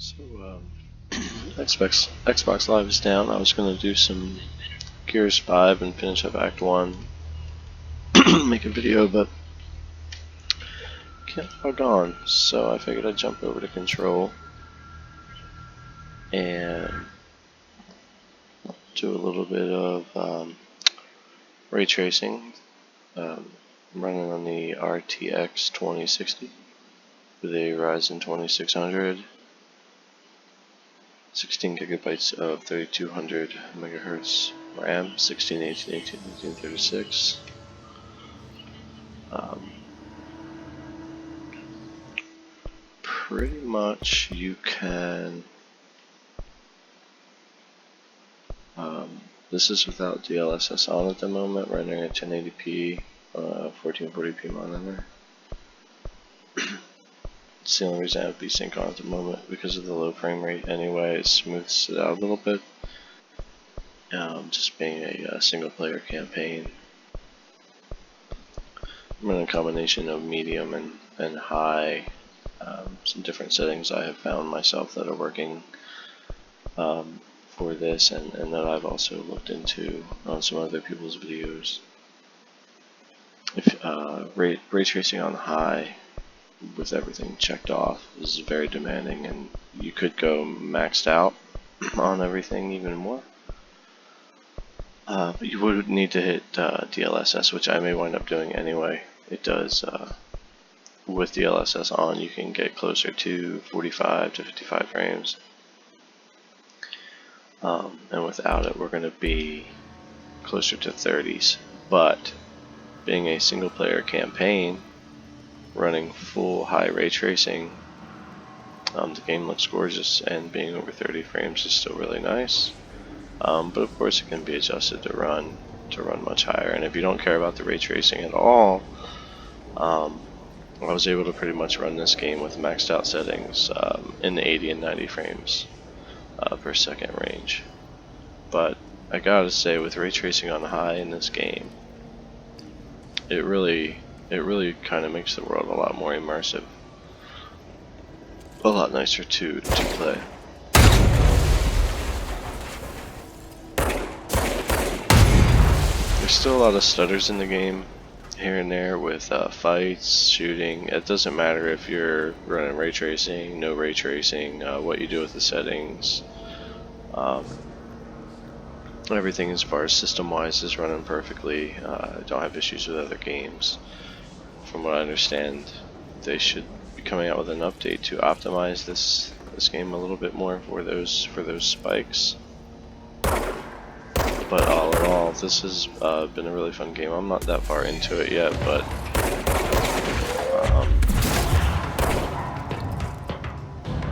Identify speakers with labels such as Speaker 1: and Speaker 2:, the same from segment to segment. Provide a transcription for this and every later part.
Speaker 1: So Xbox Live is down. I was going to do some Gears 5 and finish up Act 1, make a video, but can't log on, so I figured I'd jump over to Control and do a little bit of ray tracing. I'm running on the RTX 2060 with a Ryzen 2600, 16 gigabytes of 3200 megahertz RAM, 16, 18, 18, 36. Pretty much you can, this is without DLSS on at the moment, rendering at 1080p, 1440p monitor. It's the only reason I have VSync on at the moment, because of the low frame rate anyway. It smooths it out a little bit. Just being a single player campaign. I'm running a combination of medium and high. Some different settings I have found myself that are working for this, and that I've also looked into on some other people's videos. If ray tracing on high with everything checked off is very demanding, and you could go maxed out on everything even more. But you would need to hit DLSS, which I may wind up doing anyway. It does, with DLSS on, you can get closer to 45 to 55 frames. And without it, we're going to be closer to 30s. But being a single player campaign, running full high ray tracing, the game looks gorgeous, and being over 30 frames is still really nice. But of course it can be adjusted to run much higher. And if you don't care about the ray tracing at all, I was able to pretty much run this game with maxed out settings in the 80 and 90 frames per second range. But I gotta say, with ray tracing on high in this game, it really kind of makes the world a lot more immersive, a lot nicer to play. There's still a lot of stutters in the game here and there with fights, shooting. It doesn't matter if you're running ray tracing, no ray tracing, what you do with the settings. Everything as far as system-wise is running perfectly. I don't have issues with other games. From what I understand, they should be coming out with an update to optimize this game a little bit more for those spikes. But all in all, this has been a really fun game. I'm not that far into it yet, but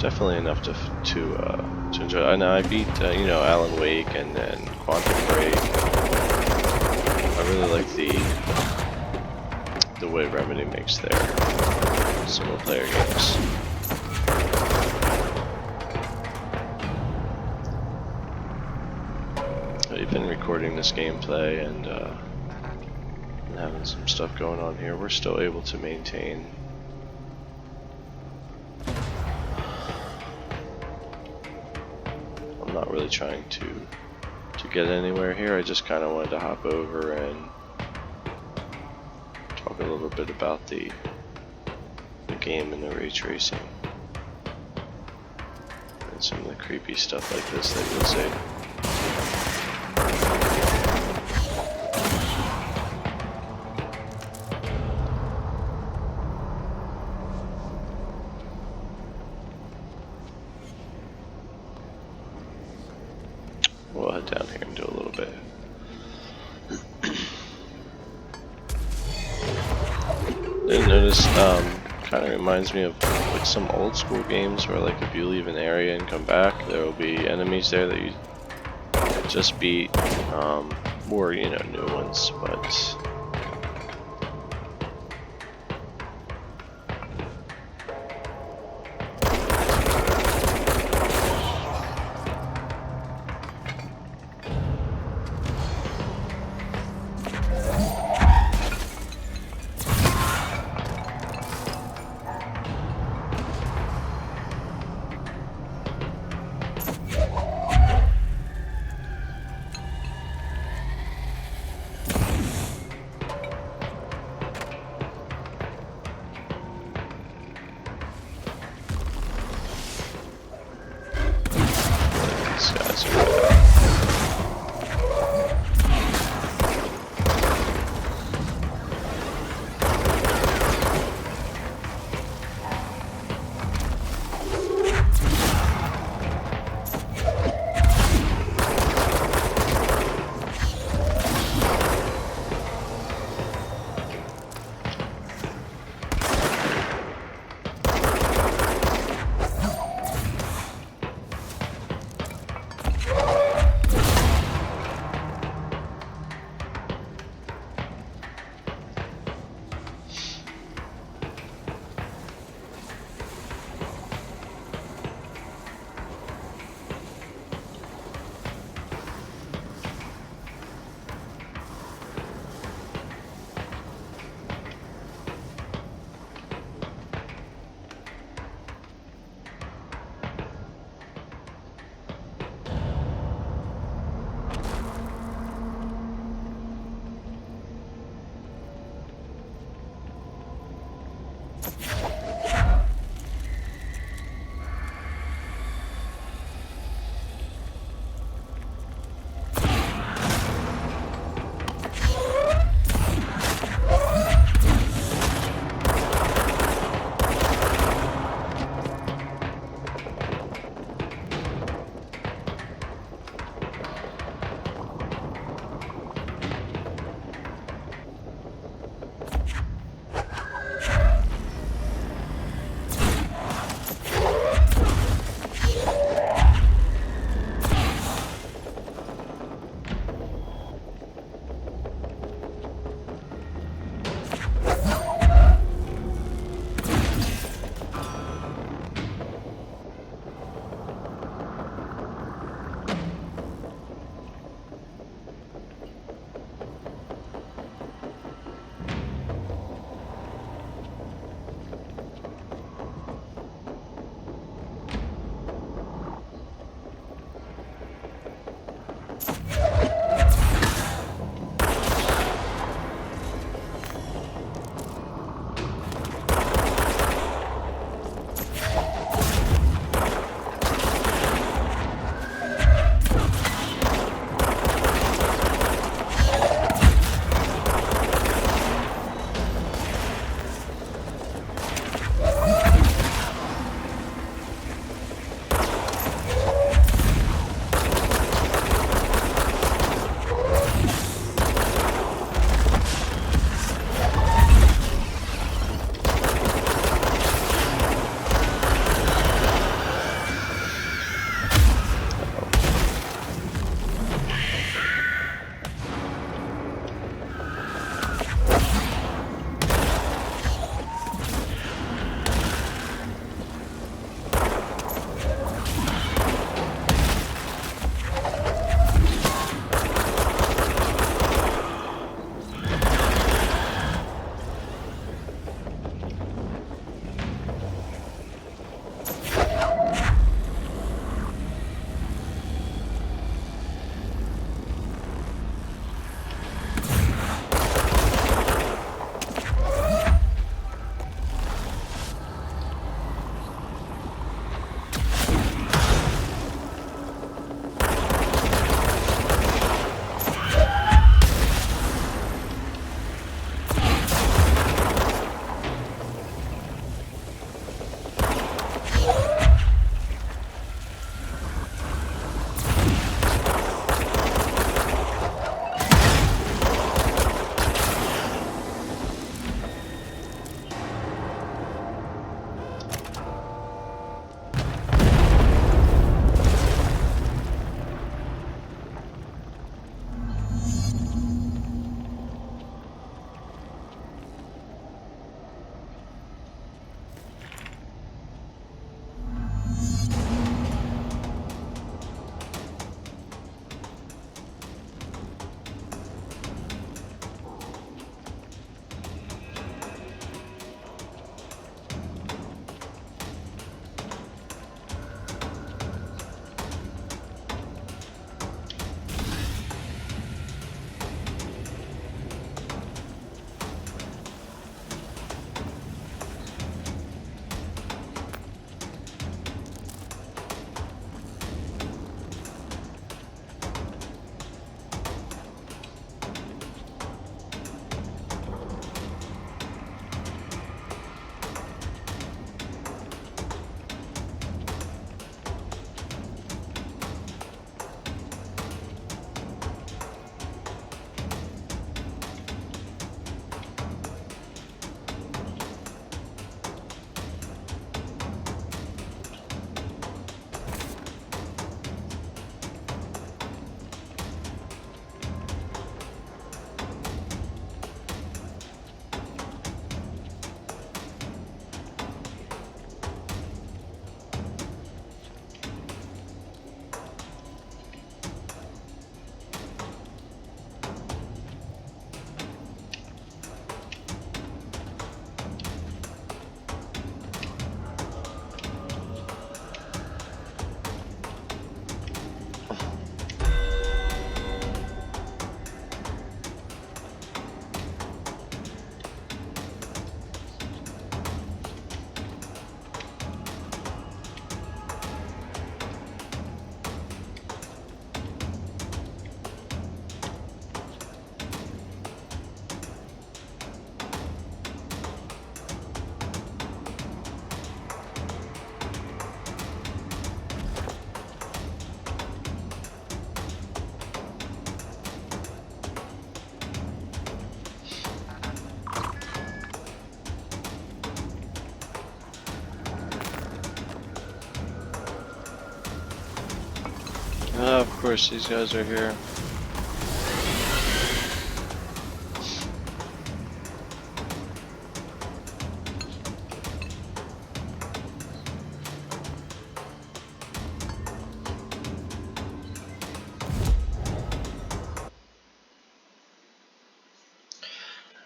Speaker 1: definitely enough to enjoy. I know I beat Alan Wake and then Quantum Break. I really like the way Remedy makes their single player games. I've been recording this gameplay and having some stuff going on here. We're still able to maintain I'm not really trying to get anywhere here. I just kind of wanted to hop over and talk a little bit about the game and the ray tracing and some of the creepy stuff like this that you'll see. We'll head down here and do a little bit. Didn't notice, kind of reminds me of like some old school games where, like, if you leave an area and come back, there will be enemies there that you just beat, or new ones, but course, these guys are here.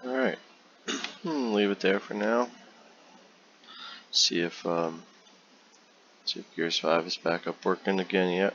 Speaker 1: Alright, leave it there for now. See if Gears 5 is back up working again yet.